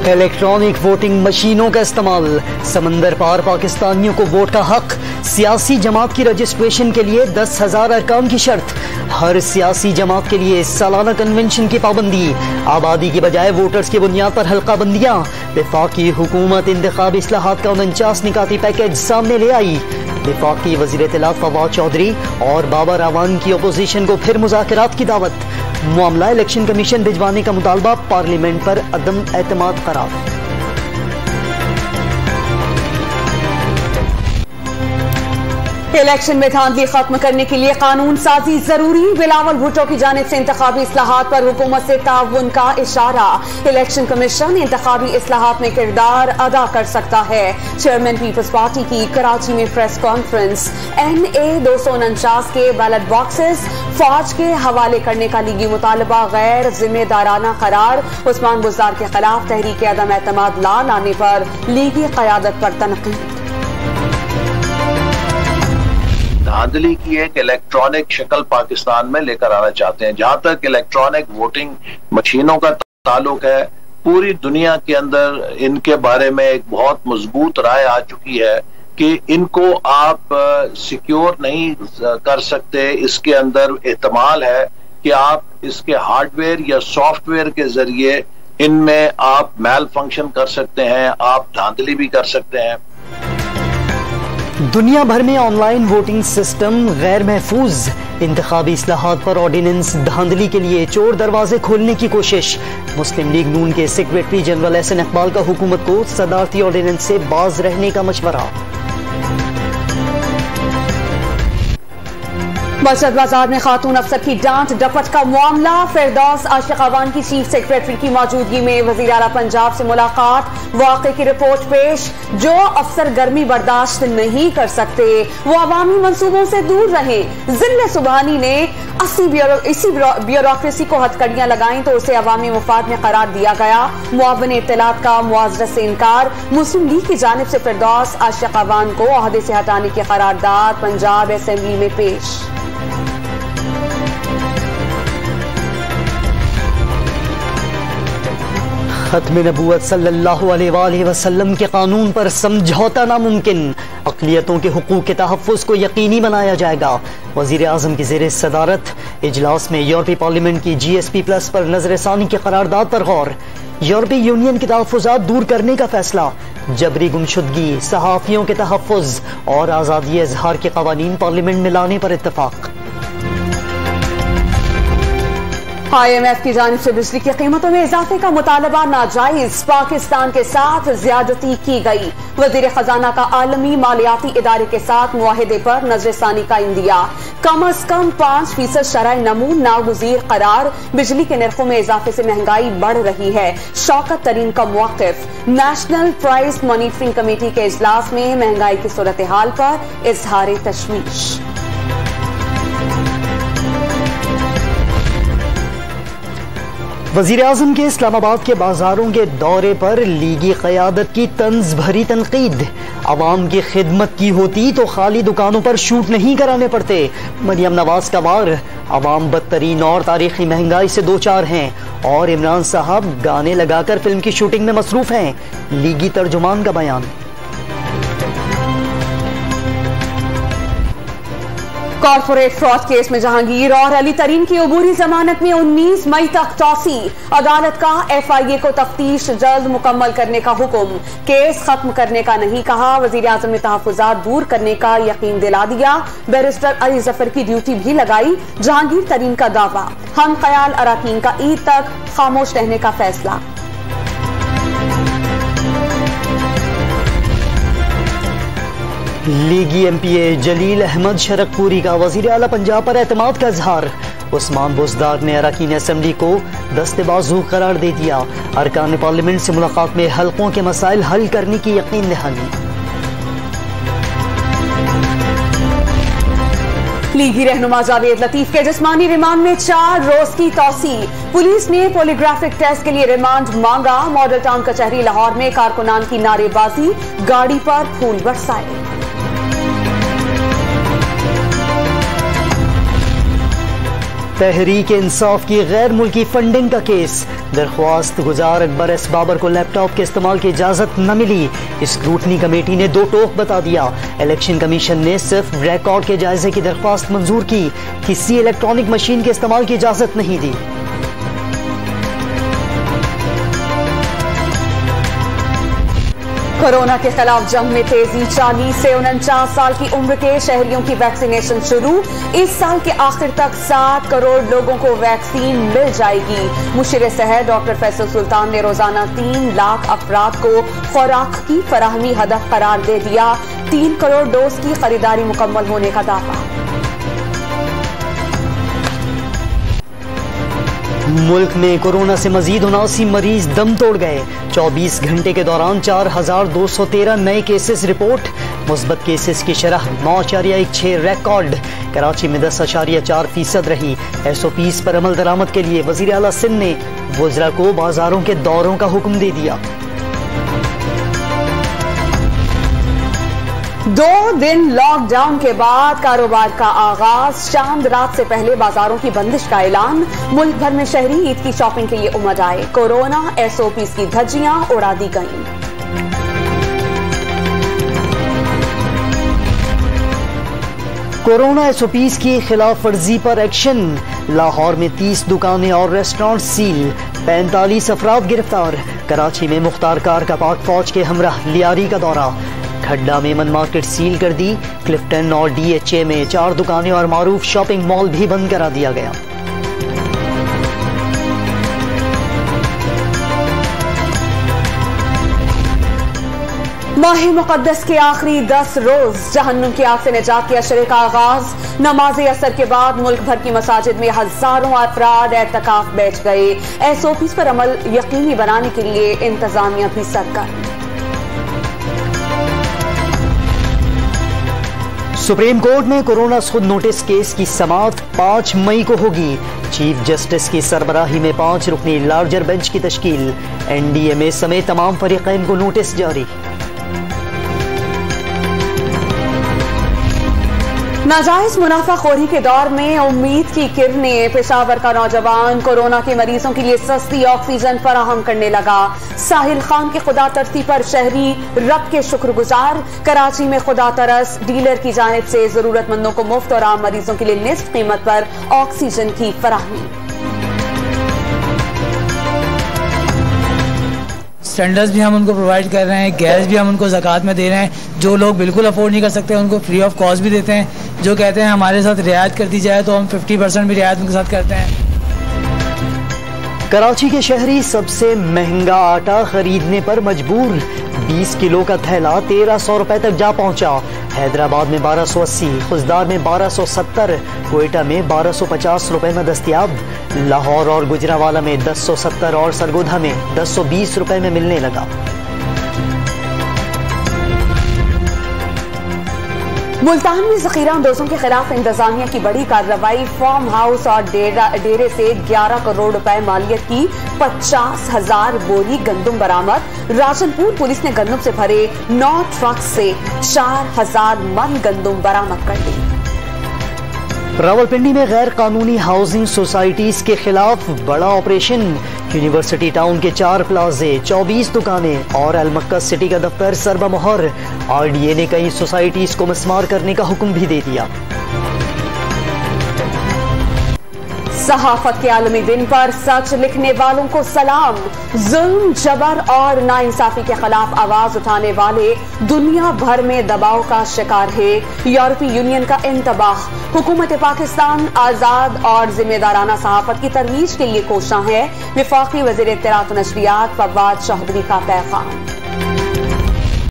Electronic voting मशीनों का इस्तेमाल, समंदर पार पाकिस्तानियों को वोट का हक, सियासी जमात की रजिस्ट्रेशन के लिए 10,000 अरकान की शर्त, हर सियासी जमात के लिए सालाना कन्वेंशन की पाबंदी, आबादी की बजाय वोटर्स की बुनियाद पर हल्का बंदियां, वफाकी हुकूमत इंतखाबी इस्लाहात का 49 निकाती पैकेज सामने ले आई, वफाकी वज़ीर इत्तलात फवाद चौधरी और बाबर अवान की अपोजिशन को फिर मुज़ाकरात की दावत, मामला इलेक्शन कमीशन भिजवाने का मुतालबा, पार्लियामेंट पर अदम एतमाद करार। इलेक्शन में धांधली खत्म करने के लिए कानून साजी जरूरी, बिलावल भुट्टो की जानिब से इंतखाबी इस्लाहात पर हुकूमत से ताउन का इशारा, इलेक्शन कमीशन इंतखाबी इस्लाहात में किरदार अदा कर सकता है, चेयरमैन पीपल्स पार्टी की कराची में प्रेस कॉन्फ्रेंस, NA 249 के बैलेट बॉक्सेस फौज के हवाले करने का लीगी मुतालबा गैर जिम्मेदाराना करार, उस्मान बुज़दार के खिलाफ तहरीक अदम एतमाद ला लाने पर लीगी क़यादत पर तनकीद। धांधली की एक इलेक्ट्रॉनिक शक्ल पाकिस्तान में लेकर आना चाहते हैं। जहां तक इलेक्ट्रॉनिक वोटिंग मशीनों का ताल्लुक है, पूरी दुनिया के अंदर इनके बारे में एक बहुत मजबूत राय आ चुकी है कि इनको आप सिक्योर नहीं कर सकते। इसके अंदर एहतमाल है कि आप इसके हार्डवेयर या सॉफ्टवेयर के जरिए इनमें आप मैल फंक्शन कर सकते हैं, आप धांधली भी कर सकते हैं। दुनिया भर में ऑनलाइन वोटिंग सिस्टम गैर महफूज, इंतखाबी इस्लाहात पर ऑर्डिनेंस धांधली के लिए चोर दरवाजे खोलने की कोशिश, मुस्लिम लीग नून के सेक्रेटरी जनरल एहसन इकबाल का हुकूमत को सदारती ऑर्डिनेंस से बाज रहने का मशवरा। मस्जिद बाजार में खातून अफसर की डांट डपट का मामला, फिरदौस आशिक अवान की चीफ सेक्रेटरी की मौजूदगी में वजीर आला पंजाब से मुलाकात, वाक़े की रिपोर्ट पेश, जो अफसर गर्मी बर्दाश्त नहीं कर सकते वो अवामी मंसूबों से दूर रहे, जिले सुबहानी ने इसी ब्यूरोक्रेसी को हथकड़ियां लगाई तो उसे अवामी मुफाद में करार दिया गया, मुआवन इत्तलात का मुआवजत से इनकार, मुस्लिम लीग की जानिब से फिरदौस आशिक अवान को ओहदे से हटाने की करारदाद पंजाब असेंबली में पेश। खत्म नबूवत सल्लल्लाहु अलैहि वसल्लम के कानून पर समझौता नामुमकिन, अक़लियतों के हुकूक के तहफ़्फ़ुज़ को यकीनी बनाया जाएगा। वज़ीर आज़म की ज़ेरे सदारत इजलास में यूरोपीय पार्लियामेंट की GSP+ पर नज़रसानी की करारदाद पर गौर, यूरोपीय यूनियन के तहफ़्फ़ुज़ात दूर करने का फैसला, जबरी गुमशुदगी, सहाफ़ियों के तहफ़्फ़ुज़ और आज़ादी इज़हार के क़वानीन पार्लियामेंट में लाने पर इत्तफ़ाक़। IMF की जानिब से बिजली की कीमतों में इजाफे का मुतालबा नाजायज, पाकिस्तान के साथ ज्यादती की गई, वजीर खजाना का आलमी मालियाती इदारे के साथ मुआहिदे पर नजरसानी का इंदिया, कम अज कम 5% शरह नमू नागुज़ीर करार, बिजली के नरखों में इजाफे से महंगाई बढ़ रही है, शौकत तरीन का मौक़िफ, नेशनल प्राइस मॉनिटरिंग कमेटी के इजलास में महंगाई की सूरत हाल पर इजहार तशवीश। वज़ीर आज़म के इस्लामाबाद के बाजारों के दौरे पर लीगी क़यादत की तंज़ भरी तनकीद, अवाम की खिदमत की होती तो खाली दुकानों पर शूट नहीं कराने पड़ते, मरियम नवाज का वार, अवाम बदतरीन और तारीखी महंगाई से दो चार हैं और इमरान साहब गाने लगाकर फिल्म की शूटिंग में मसरूफ हैं, लीगी तर्जुमान का बयान। कॉर्पोरेट फ्रॉड केस में जहांगीर और अली तरीन की अबूरी जमानत में 19 मई तक तौसी, अदालत का FIA को तफ्तीश जल्द मुकम्मल करने का हुक्म, केस खत्म करने का नहीं कहा, वजीर आजम ने तहफ़्फ़ुज़ात दूर करने का यकीन दिला दिया, बैरिस्टर अली जफर की ड्यूटी भी लगाई, जहांगीर तरीन का दावा, हम ख्याल अराकीन का ईद तक खामोश रहने का फैसला। लीगी MPA जलील अहमद शरकपुरी का वज़ीर आला पंजाब पर एतमाद का इजहार, उस्मान बुज़दार ने अरकान असेंबली को दस्तेबाजू करार दे दिया, अरकान पार्लियामेंट से मुलाकात में हल्कों के मसाइल हल करने की यकीन दहानी। लीगी रहनुमा जावेद लतीफ के जिस्मानी रिमांड में 4 रोज की तौसी, पुलिस ने पॉलीग्राफिक टेस्ट के लिए रिमांड मांगा, मॉडल टाउन कचहरी लाहौर में कारकुनान की नारेबाजी, गाड़ी पर फूल बरसाए। तहरीक इंसाफ की गैर मुल्की फंडिंग का केस। दरख्वास्त गुजार अकबर एस बाबर को लैपटॉप के इस्तेमाल की इजाजत न मिली। स्क्रूटनी कमेटी ने दो टोक बता दिया। इलेक्शन कमीशन ने सिर्फ रिकॉर्ड के जायजे की दरख्वास्त मंजूर की, किसी इलेक्ट्रॉनिक मशीन के इस्तेमाल की इजाजत नहीं दी। कोरोना के खिलाफ जंग में तेजी। 40 से 49 साल की उम्र के शहरियों की वैक्सीनेशन शुरू। इस साल के आखिर तक 7 करोड़ लोगों को वैक्सीन मिल जाएगी। मुशीर सेहत डॉक्टर फैसल सुल्तान ने रोजाना 3 लाख अफराद को खुराक की फराहमी हदफ करार दे दिया। 3 करोड़ डोज की खरीदारी मुकम्मल होने का दावा। मुल्क में कोरोना से मजीद 79 मरीज दम तोड़ गए। 24 घंटे के दौरान 4213 नए केसेस रिपोर्ट। मुस्बत केसेस की शरह 9.16 रिकॉर्ड। कराची में 10.4% रही। SOPs पर अमल दरामद के लिए वजीर आला सिंध ने वज़रा को बाजारों के दौरों का हुक्म दे दिया। 2 दिन लॉकडाउन के बाद कारोबार का आगाज। चांद रात से पहले बाजारों की बंदिश का ऐलान। मुल्क भर में शहरी ईद की शॉपिंग के लिए उमड़ आए। कोरोना SOPs की धज्जियां उड़ा दी गईं। कोरोना SOPs की खिलाफ वर्जी पर एक्शन। लाहौर में 30 दुकानें और रेस्टोरेंट सील। 45 अफराद गिरफ्तार। कराची में मुख्तार कार का पाक फौज के हमराह लियारी का दौरा। खड्डा में मन मार्केट सील कर दी। क्लिफ्टन और DHA में 4 दुकानें और मारूफ शॉपिंग मॉल भी बंद करा दिया गया। माह मुक़द्दस के आखिरी 10 रोज जहन्नुम की आग से निजात के अशरे का आगाज। नमाज असर के बाद मुल्क भर की मसाजिद में हजारों अफराद एतकाफ बैठ गए। SOPs पर अमल यकीनी बनाने के लिए इंतजामिया भी सरगर्म। सुप्रीम कोर्ट में कोरोना खुद नोटिस केस की समाअत 5 मई को होगी। चीफ जस्टिस की सरबराही में 5 रुकनी लार्जर बेंच की तश्कील। NDMA समेत तमाम फरीक़ैन को नोटिस जारी। नाजायज मुनाफाखोरी के दौर में उम्मीद की किरणें। पेशावर का नौजवान कोरोना के मरीजों के लिए सस्ती ऑक्सीजन फराहम करने लगा। साहिल खान की खुदा तरसी पर शहरी रब के शुक्रगुजार। कराची में खुदा तरस डीलर की जानिब से जरूरतमंदों को मुफ्त और आम मरीजों के लिए निस्फ कीमत पर ऑक्सीजन की फराहमी। सिलेंडर्स भी हम उनको प्रोवाइड कर रहे हैं। गैस भी हम उनको ज़कात में दे रहे हैं। जो लोग बिल्कुल अफोर्ड नहीं कर सकते उनको फ्री ऑफ कॉस्ट भी देते हैं। जो कहते हैं हमारे साथ रियायत कर दी जाए तो हम 50% भी रियायत उनके साथ करते हैं। कराची के शहरी सबसे महंगा आटा खरीदने पर मजबूर। 20 किलो का थैला 1300 रुपए तक जा पहुंचा। हैदराबाद में 1280, खुजदार में 1270, कोयटा में 1250 रुपए में दस्तयाब। लाहौर और गुजरावाला में 1070 और सरगोधा में 1020 रुपए में मिलने लगा। मुल्तान में जखीरा अंदोजों के खिलाफ इंतजामिया की बड़ी कार्रवाई। फार्म हाउस और डेरे से 11 करोड़ रुपए मालियत की 50,000 बोरी गंदुम बरामद। राजनपुर पुलिस ने गंदुम से भरे 9 ट्रक से 4,000 मन गंदुम बरामद कर ली। रावलपिंडी में गैर कानूनी हाउसिंग सोसाइटीज के खिलाफ बड़ा ऑपरेशन। यूनिवर्सिटी टाउन के 4 प्लाजे, 24 दुकानें और अलमक्का सिटी का दफ्तर सरबमोहर। RDA ने कई सोसाइटीज को मस्मार करने का हुक्म भी दे दिया। सहाफत के आलमी दिन पर सच लिखने वालों को सलाम। जुल्म, जबर और नाइंसाफी के खिलाफ आवाज उठाने वाले दुनिया भर में दबाव का शिकार है। यूरोपीय यूनियन का इंतबाह। हुकूमत पाकिस्तान आजाद और जिम्मेदाराना सहाफत की तरवीज के लिए कोशां है। वफाकी वज़ीर इत्तलाआत व नशरियात फवाद चौधरी का पैगाम।